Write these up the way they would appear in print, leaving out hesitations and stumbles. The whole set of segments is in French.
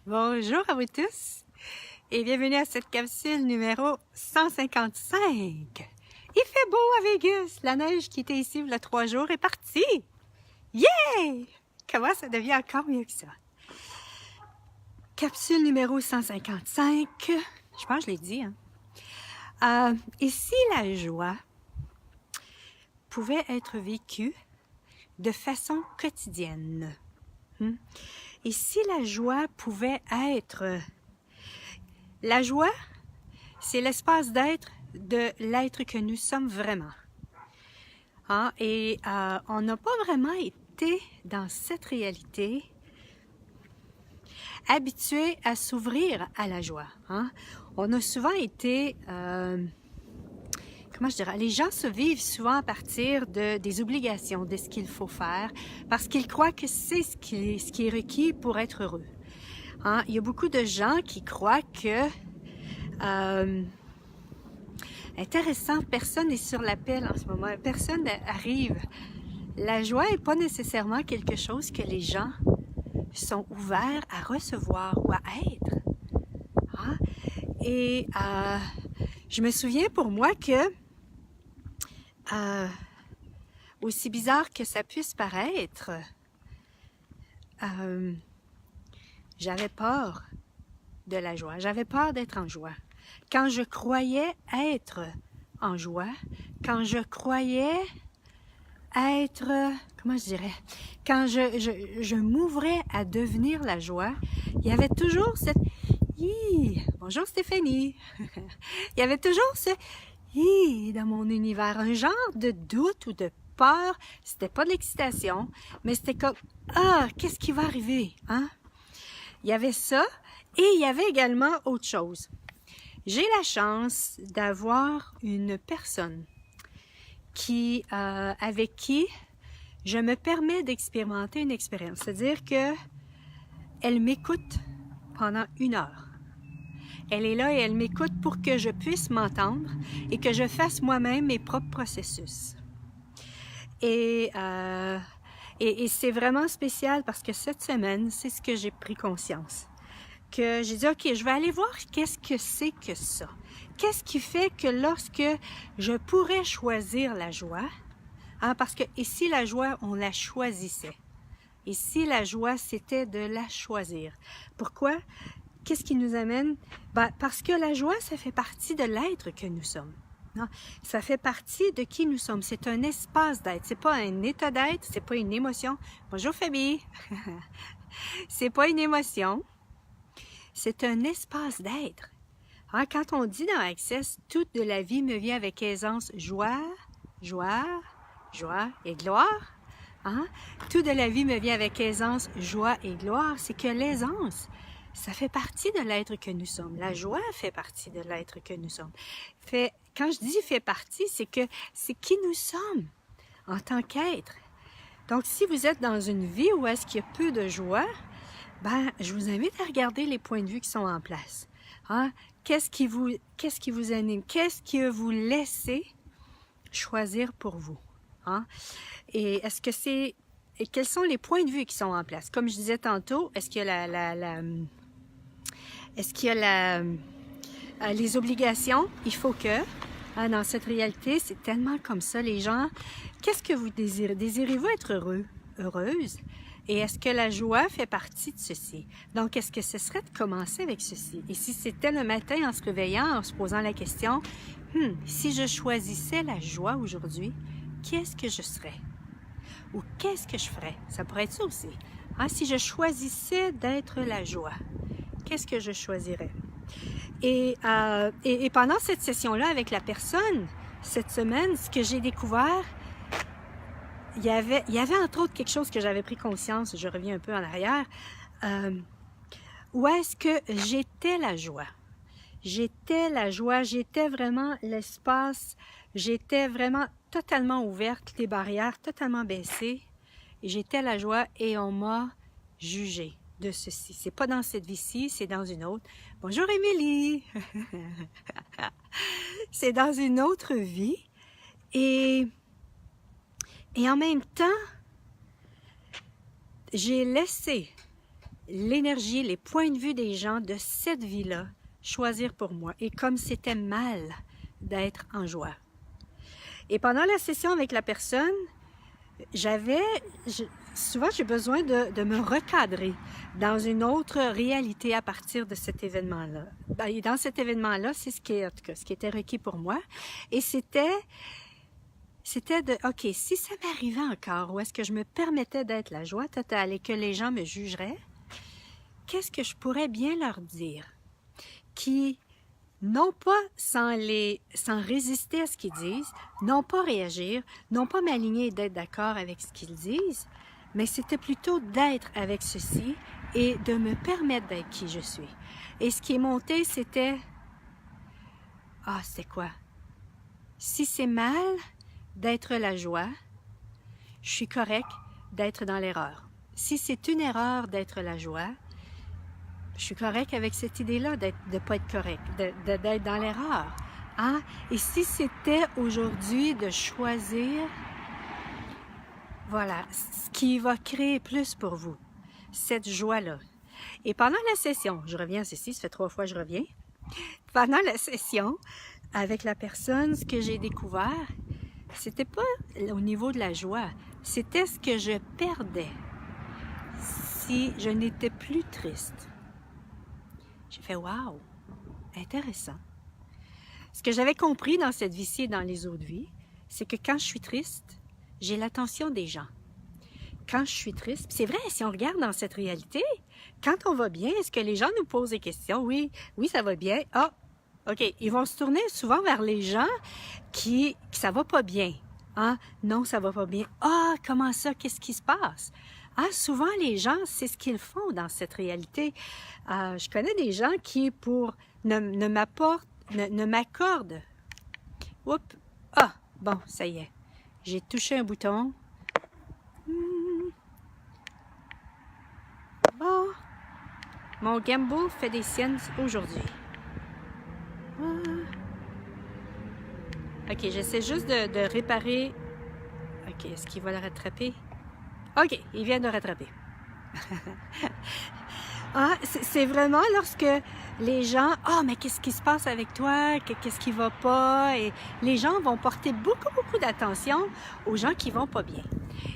Bonjour à vous tous et bienvenue à cette capsule numéro 155. Il fait beau à Vegas. La neige qui était ici il y a 3 jours est partie. Yeah! Comment ça devient encore mieux que ça? Capsule numéro 155. Je pense que je l'ai dit. Et si la joie pouvait être vécue de façon quotidienne? Et si la joie pouvait être... La joie, c'est l'espace d'être de l'être que nous sommes vraiment. Et on n'a pas vraiment été dans cette réalité habitué à s'ouvrir à la joie. On a souvent été... comment je dirais, les gens se vivent souvent à partir des obligations, de ce qu'il faut faire, parce qu'ils croient que c'est ce qui est requis pour être heureux. Il y a beaucoup de gens qui croient que... intéressant, personne n'est sur l'appel en ce moment, personne n'arrive. La joie n'est pas nécessairement quelque chose que les gens sont ouverts à recevoir ou à être. Et je me souviens pour moi que aussi bizarre que ça puisse paraître, j'avais peur de la joie. J'avais peur d'être en joie. Quand je croyais être en joie, quand je croyais être, comment je dirais, quand je m'ouvrais à devenir la joie, il y avait toujours cette... Bonjour Stéphanie! Il y avait toujours ce... dans mon univers, un genre de doute ou de peur. C'était pas de l'excitation, mais c'était comme, qu'est-ce qui va arriver? Il y avait ça, et il y avait également autre chose. J'ai la chance d'avoir une personne avec qui je me permets d'expérimenter une expérience. C'est-à-dire que elle m'écoute pendant 1 heure. Elle est là et elle m'écoute pour que je puisse m'entendre et que je fasse moi-même mes propres processus. Et c'est vraiment spécial parce que cette semaine, c'est ce que j'ai pris conscience. Que j'ai dit, OK, je vais aller voir qu'est-ce que c'est que ça. Qu'est-ce qui fait que lorsque je pourrais choisir la joie, parce que ici, la joie, on la choisissait. Ici, la joie, c'était de la choisir. Pourquoi? Qu'est-ce qui nous amène? Parce que la joie, ça fait partie de l'être que nous sommes. Ça fait partie de qui nous sommes. C'est un espace d'être. C'est pas un état d'être, c'est pas une émotion. Bonjour Fabi! C'est pas une émotion. C'est un espace d'être. Quand on dit dans Access, toute de la vie me vient avec aisance, joie, joie, joie et gloire. Tout de la vie me vient avec aisance, joie et gloire. C'est que l'aisance, ça fait partie de l'être que nous sommes. La joie fait partie de l'être que nous sommes. Quand je dis fait partie, c'est que c'est qui nous sommes en tant qu'être. Donc, si vous êtes dans une vie où est-ce qu'il y a peu de joie, je vous invite à regarder les points de vue qui sont en place. Qu'est-ce qui vous anime? Qu'est-ce que vous laissez choisir pour vous? Et quels sont les points de vue qui sont en place? Comme je disais tantôt, est-ce qu'il y a les obligations? Il faut que, dans cette réalité, c'est tellement comme ça, les gens, qu'est-ce que vous désirez? Désirez-vous être heureux, heureuse? Et est-ce que la joie fait partie de ceci? Donc, est-ce que ce serait de commencer avec ceci? Et si c'était le matin en se réveillant, en se posant la question, si je choisissais la joie aujourd'hui, qu'est-ce que je serais? Ou qu'est-ce que je ferais? Ça pourrait être ça aussi. Si je choisissais d'être la joie, qu'est-ce que je choisirais? Et pendant cette session-là avec la personne, cette semaine, ce que j'ai découvert, il y avait entre autres quelque chose que j'avais pris conscience, je reviens un peu en arrière, où est-ce que j'étais la joie? J'étais la joie, j'étais vraiment l'espace, j'étais vraiment totalement ouverte, les barrières totalement baissées, et j'étais la joie et on m'a jugée de ceci. C'est pas dans cette vie-ci, c'est dans une autre. Bonjour Émilie! C'est dans une autre vie et en même temps, j'ai laissé l'énergie, les points de vue des gens de cette vie-là choisir pour moi. Et comme c'était mal d'être en joie. Et pendant la session avec la personne, souvent j'ai besoin de me recadrer dans une autre réalité à partir de cet événement-là. Et dans cet événement-là, c'est ce qui était requis pour moi. Et c'était de, OK, si ça m'arrivait encore, ou est-ce que je me permettais d'être la joie totale et que les gens me jugeraient, qu'est-ce que je pourrais bien leur dire? Qui, non pas sans résister à ce qu'ils disent, non pas réagir, non pas m'aligner et d'être d'accord avec ce qu'ils disent, mais c'était plutôt d'être avec ceci et de me permettre d'être qui je suis. Et ce qui est monté, c'était... Ah, c'était quoi? Si c'est mal d'être la joie, je suis correct d'être dans l'erreur. Si c'est une erreur d'être la joie, je suis correct avec cette idée-là de ne pas être correct, d'être dans l'erreur. Hein? Et si c'était aujourd'hui de choisir, voilà, ce qui va créer plus pour vous, cette joie-là. Et pendant la session, je reviens à ceci, ça fait 3 fois que je reviens. Pendant la session, avec la personne, ce que j'ai découvert, c'était pas au niveau de la joie, c'était ce que je perdais si je n'étais plus triste. J'ai fait « Wow! Intéressant! » Ce que j'avais compris dans cette vie-ci et dans les autres vies, c'est que quand je suis triste, j'ai l'attention des gens. Quand je suis triste, c'est vrai, si on regarde dans cette réalité, quand on va bien, est-ce que les gens nous posent des questions? Oui, ça va bien. Ah, OK. Ils vont se tourner souvent vers les gens qui ça va pas bien. Ah, non, ça va pas bien. Ah, comment ça? Qu'est-ce qui se passe? Ah, souvent, les gens, c'est ce qu'ils font dans cette réalité. Je connais des gens qui, ne m'accordent. Oups! Ah, bon, ça y est. J'ai touché un bouton. Bon. Mon gimbal fait des siennes aujourd'hui. OK, j'essaie juste de réparer. OK, est-ce qu'il va le rattraper? OK, il vient de rattraper. C'est vraiment lorsque les gens, mais qu'est-ce qui se passe avec toi? Qu'est-ce qui va pas? Et les gens vont porter beaucoup d'attention aux gens qui vont pas bien.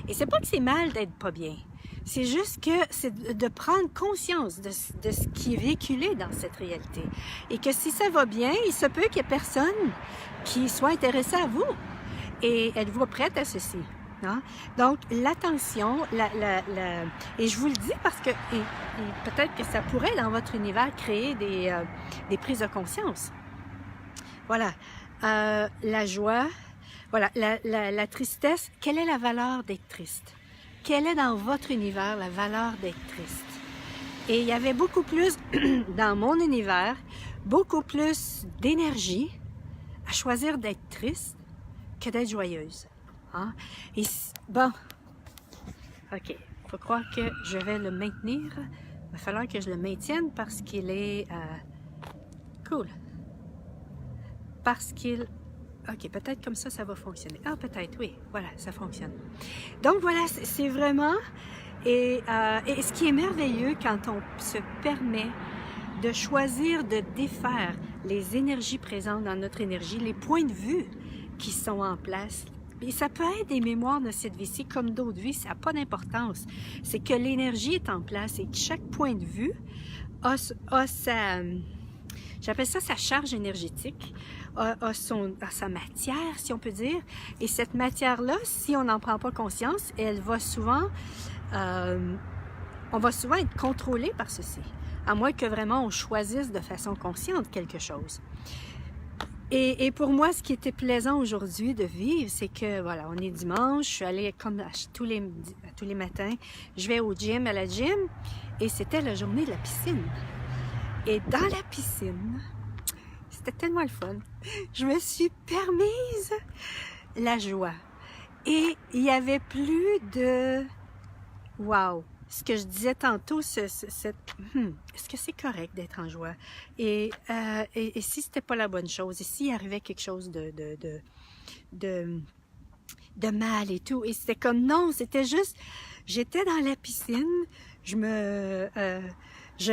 Et c'est pas que c'est mal d'être pas bien. C'est juste que c'est de prendre conscience de ce qui est véhiculé dans cette réalité. Et que si ça va bien, il se peut qu'il y ait personne qui soit intéressé à vous. Et êtes-vous prête à ceci? Hein? Donc, l'attention, et je vous le dis parce que et peut-être que ça pourrait, dans votre univers, créer des prises de conscience. Voilà. La joie, voilà, la tristesse. Quelle est la valeur d'être triste? Quelle est dans votre univers la valeur d'être triste? Et il y avait beaucoup plus, dans mon univers, beaucoup plus d'énergie à choisir d'être triste que d'être joyeuse. Hein? Et bon, OK, il faut croire que je vais le maintenir. Il va falloir que je le maintienne parce qu'il est cool. Parce qu'il... OK, peut-être comme ça va fonctionner. Ah, peut-être, oui, voilà, ça fonctionne. Donc voilà, c'est vraiment... Et ce qui est merveilleux quand on se permet de choisir de défaire les énergies présentes dans notre énergie, les points de vue qui sont en place. Et ça peut être des mémoires de cette vie-ci comme d'autres vies, ça n'a pas d'importance. C'est que l'énergie est en place et que chaque point de vue a sa... J'appelle ça sa charge énergétique, a sa matière, si on peut dire. Et cette matière-là, si on n'en prend pas conscience, elle va souvent... on va souvent être contrôlé par ceci, à moins que vraiment on choisisse de façon consciente quelque chose. Et pour moi, ce qui était plaisant aujourd'hui de vivre, c'est que, voilà, on est dimanche, je suis allée comme tous les matins, je vais au gym, à la gym, et c'était la journée de la piscine. Et dans la piscine, c'était tellement le fun, je me suis permise la joie. Et il y avait plus de... Wow! Ce que je disais tantôt, est-ce que c'est correct d'être en joie? Et si c'était pas la bonne chose? Et s'il arrivait quelque chose de mal et tout? Et c'était comme non, c'était juste... j'étais dans la piscine, je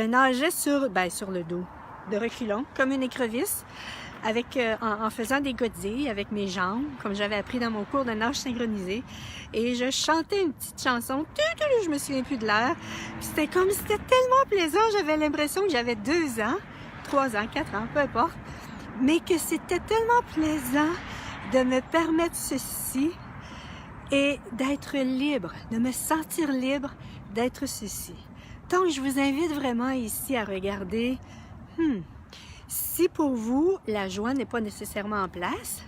nageais sur le dos, de reculons, comme une écrevisse, en faisant des godilles avec mes jambes, comme j'avais appris dans mon cours de nage synchronisé. Et je chantais une petite chanson, je me souviens plus de l'air. C'était tellement plaisant, j'avais l'impression que j'avais 2 ans, 3 ans, 4 ans, peu importe. Mais que c'était tellement plaisant de me permettre ceci et d'être libre, de me sentir libre d'être ceci. Donc, je vous invite vraiment ici à regarder, si pour vous, la joie n'est pas nécessairement en place,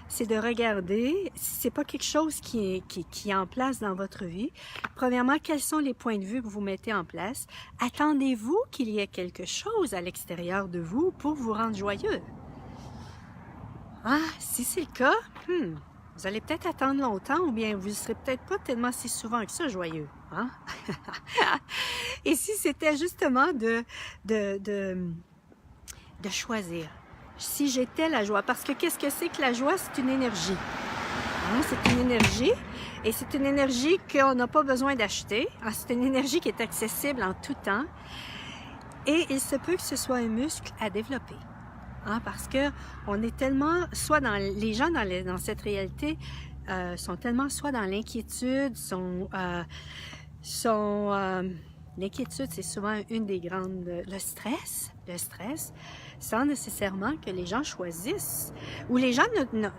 c'est de regarder si c'est pas quelque chose qui est en place dans votre vie. Premièrement, quels sont les points de vue que vous mettez en place? Attendez-vous qu'il y ait quelque chose à l'extérieur de vous pour vous rendre joyeux? Si c'est le cas, vous allez peut-être attendre longtemps ou bien vous ne serez peut-être pas tellement si souvent que ça joyeux. Et si c'était justement de choisir. Si j'étais la joie, parce que qu'est-ce que c'est que la joie? C'est une énergie. C'est une énergie, et c'est une énergie qu'on n'a pas besoin d'acheter. C'est une énergie qui est accessible en tout temps, et il se peut que ce soit un muscle à développer. Parce que on est tellement, les gens dans cette réalité sont tellement soit dans l'inquiétude, l'inquiétude, c'est souvent une des grandes, le stress, sans nécessairement que les gens choisissent. Ou les gens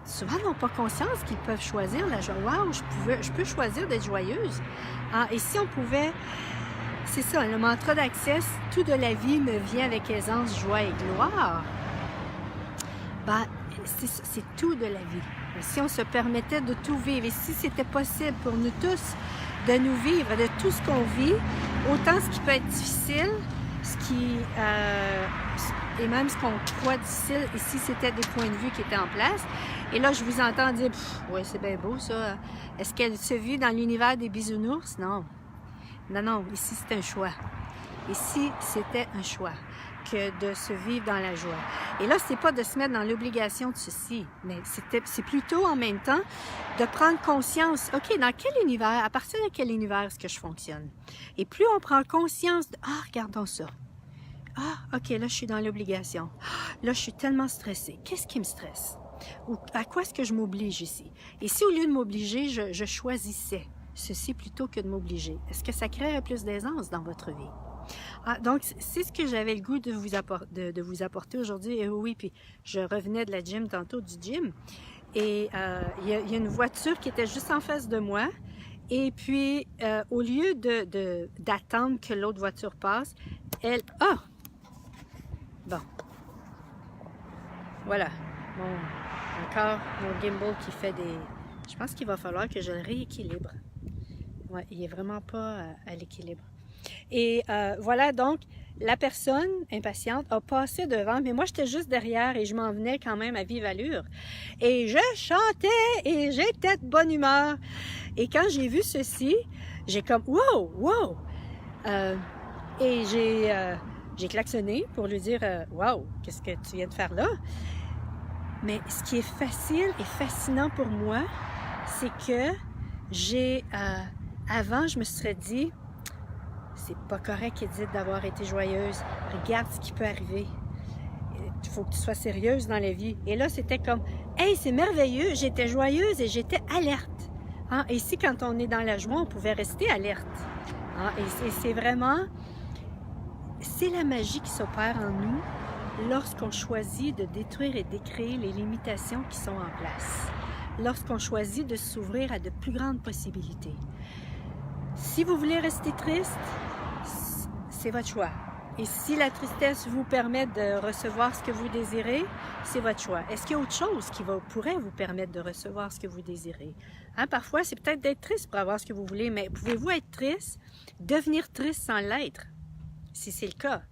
souvent n'ont pas conscience qu'ils peuvent choisir la joie. Wow, je peux choisir d'être joyeuse. Et si on pouvait, c'est ça, le mantra d'Access, tout de la vie me vient avec aisance, joie et gloire. C'est tout de la vie. Si on se permettait de tout vivre, et si c'était possible pour nous tous de nous vivre, de tout ce qu'on vit, autant ce qui peut être difficile, et même ce qu'on croit difficile, et si c'était des points de vue qui étaient en place. Et là, je vous entends dire, oui, c'est bien beau ça. Est-ce qu'elle se vit dans l'univers des bisounours? Non. Non, ici c'est un choix. Ici, c'était un choix que de se vivre dans la joie. Et là, c'est pas de se mettre dans l'obligation de ceci, mais c'est plutôt en même temps de prendre conscience, OK, dans quel univers, à partir de quel univers est-ce que je fonctionne? Et plus on prend conscience de, regardons ça. OK, là, je suis dans l'obligation. Là, je suis tellement stressée. Qu'est-ce qui me stresse? Ou à quoi est-ce que je m'oblige ici? Et si au lieu de m'obliger, je choisissais ceci plutôt que de m'obliger, est-ce que ça créerait plus d'aisance dans votre vie? Donc, c'est ce que j'avais le goût de vous apporter aujourd'hui. Et oui, puis je revenais de la gym tantôt, du gym. Et il y a une voiture qui était juste en face de moi. Et puis, au lieu d'attendre que l'autre voiture passe, elle... Bon. Voilà. Encore mon gimbal qui fait des... Je pense qu'il va falloir que je le rééquilibre. Ouais, il n'est vraiment pas à l'équilibre. Et voilà, donc, la personne impatiente a passé devant, mais moi, j'étais juste derrière et je m'en venais quand même à vive allure. Et je chantais et j'étais de bonne humeur. Et quand j'ai vu ceci, j'ai comme, wow! Et j'ai klaxonné pour lui dire, wow, qu'est-ce que tu viens de faire là? Mais ce qui est facile et fascinant pour moi, c'est que avant, je me serais dit, c'est pas correct, Edith, d'avoir été joyeuse. Regarde ce qui peut arriver. Il faut que tu sois sérieuse dans la vie. Et là, c'était comme, hey, c'est merveilleux, j'étais joyeuse et j'étais alerte. Et ici, quand on est dans la joie, on pouvait rester alerte. Et c'est vraiment, c'est la magie qui s'opère en nous lorsqu'on choisit de détruire et décréer les limitations qui sont en place. Lorsqu'on choisit de s'ouvrir à de plus grandes possibilités. Si vous voulez rester triste, c'est votre choix. Et si la tristesse vous permet de recevoir ce que vous désirez, c'est votre choix. Est-ce qu'il y a autre chose qui pourrait vous permettre de recevoir ce que vous désirez? Parfois, c'est peut-être d'être triste pour avoir ce que vous voulez, mais pouvez-vous être triste, devenir triste sans l'être, si c'est le cas?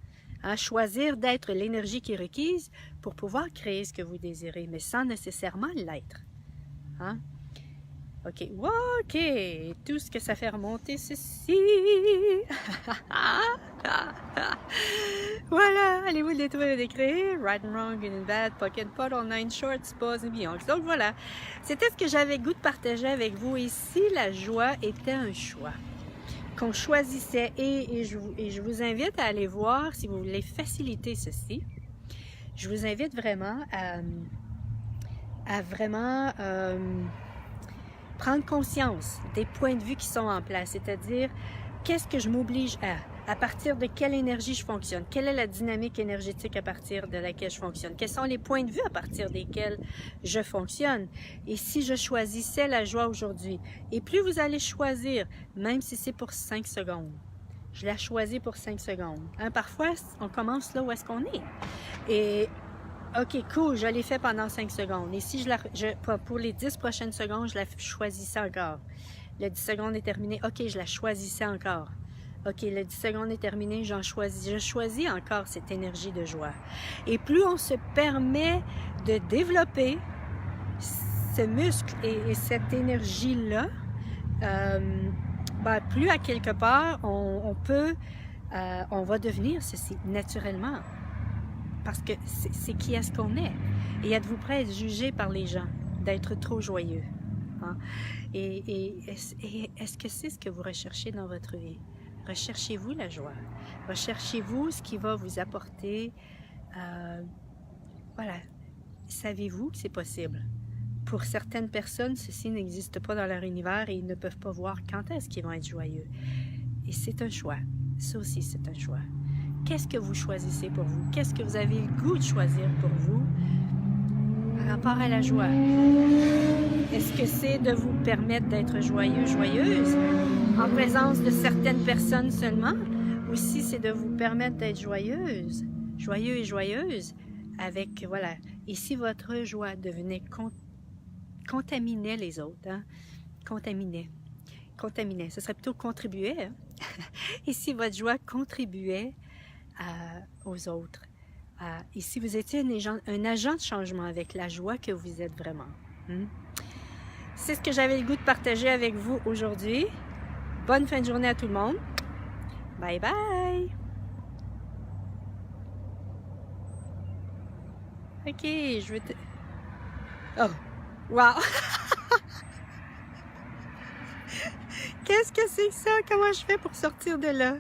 Choisir d'être l'énergie qui est requise pour pouvoir créer ce que vous désirez, mais sans nécessairement l'être. OK, tout ce que ça fait remonter ceci. Voilà, allez-vous le détruire et décrire. Right and wrong, good and bad, pocket pot, all nine shorts, pause et beyond. Donc voilà, c'était ce que j'avais le goût de partager avec vous. Et si la joie était un choix? qu'on choisissait, et je vous invite à aller voir si vous voulez faciliter ceci. Je vous invite vraiment à vraiment prendre conscience des points de vue qui sont en place, c'est-à-dire qu'est-ce que je m'oblige à partir de quelle énergie je fonctionne, quelle est la dynamique énergétique à partir de laquelle je fonctionne, quels sont les points de vue à partir desquels je fonctionne, et si je choisissais la joie aujourd'hui, et plus vous allez choisir, même si c'est pour 5 secondes, je la choisis pour 5 secondes, hein, parfois on commence là où est-ce qu'on est, et ok, cool, je l'ai fait pendant 5 secondes. Et si pour les 10 prochaines secondes, je la choisissais encore. Le 10 secondes est terminé, ok, je la choisissais encore. Ok, le 10 secondes est terminé, je choisis encore cette énergie de joie. Et plus on se permet de développer ce muscle et cette énergie-là, plus à quelque part, on va devenir ceci naturellement. Parce que c'est qui est-ce qu'on est. Et êtes-vous prêt à être jugé par les gens, d'être trop joyeux? Hein? Et est-ce que c'est ce que vous recherchez dans votre vie? Recherchez-vous la joie. Recherchez-vous ce qui va vous apporter... voilà. Savez-vous que c'est possible? Pour certaines personnes, ceci n'existe pas dans leur univers et ils ne peuvent pas voir quand est-ce qu'ils vont être joyeux. Et c'est un choix. Ça aussi, c'est un choix. Qu'est-ce que vous choisissez pour vous? Qu'est-ce que vous avez le goût de choisir pour vous par rapport à la joie? Est-ce que c'est de vous permettre d'être joyeux, joyeuse, en présence de certaines personnes seulement? Ou si c'est de vous permettre d'être joyeuse, joyeux et joyeuse, avec, voilà, et si votre joie devenait contaminait les autres, hein? Contaminait, ce serait plutôt contribuer, hein? Et si votre joie contribuait aux autres. Et si vous étiez un agent de changement avec la joie que vous êtes vraiment. C'est ce que j'avais le goût de partager avec vous aujourd'hui. Bonne fin de journée à tout le monde. Bye bye! Ok, je vais te... Oh! Wow! Qu'est-ce que c'est que ça? Comment je fais pour sortir de là?